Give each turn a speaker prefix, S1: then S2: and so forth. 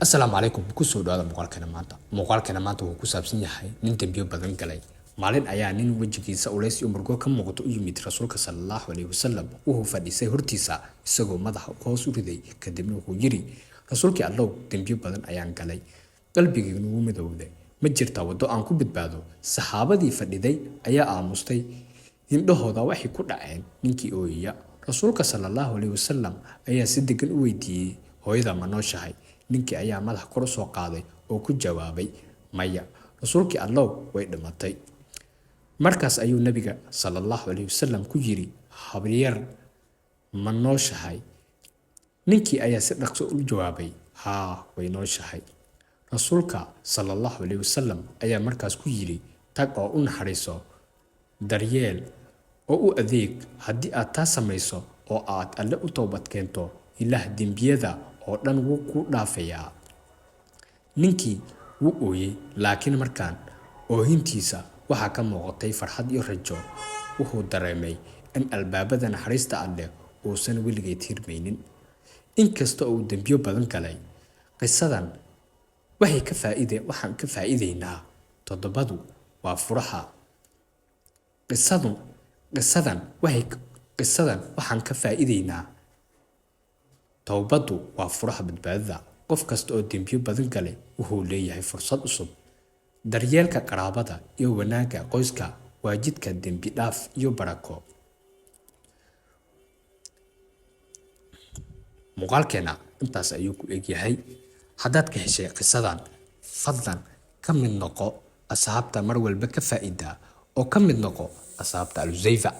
S1: asalaamu calaykum kusoo dhawaada muuqaalkeena maanta wuu ku saabsan yahay nin dambiyo badan galay. Maalin ayaa nin wejigiisa ulays iyo murgo ka muuqato u yimid rasuulka sallallahu alayhi wasallam. Wuxuu fadhiisay hortiisa isagoo madaxa hoos u riday, kadibna wuxuu yiri, rasuulkii Allow, dambiyo badan ayaan galay, qalbigaygu wuu midowday, ma jirtaa waddo aan ku badbaado? Saxaabadii fadhiday ayaa aamustay, indhahooda waxay ku dhaceen ninkii ooyaya. Rasuulka sallallahu alayhi wasallam ayaa si degan u weydiiyey, hooyada ma nooshahay? Ninkii ayaa madax kor u soo qaaday oo ku jawaabay, maya, rasuulkii Allow, way dhimatay. Markaas ayuu nabiga sallallahu alayhi wasallam ku yiri, habaryar ma nooshahay? Ninkii ayaa si dhaqso u jawaabay, haa, way nooshahay. Rasuulka sallallahu alayhi wasallam ayaa markaas ku yiri, tag oo u naxariiso, daryeel oo u adeeg. Haddii aad taa samayso oo aad Alle u toobad keento, Ilaah dembiyada oo dhan wuu ku dhaafayaa. Ninkii wuu ooyey, laakiin markaan oohintiisa waxaa ka muuqatay farxad iyo rajo. Wuxuu dareemay in albaabada naxariista Alle uusan weligeed hirmaynin. Inkasta oo uu dambiyo badan galay, qisadan waxaan ka faa'iideynaa toddobadu waa furaha. Qisadan waxaan ka faa'iideynaa towbadu waa furaha badbaadada. Qof kasta oo dambiyo badan galay wuxuu leeyahay fursad cusub. Daryeelka qaraabada iyo wanaagga qoyska waa jidka dembi dhaaf iyo barako. Muuqaalkeena intaas ayuu ku eg yahay. Haddaad ka heshay qisadan, fadlan ka mid noqo asxaabta mar walba ka faa'iida oo ka mid noqo asxaabta Al-Huzaifa.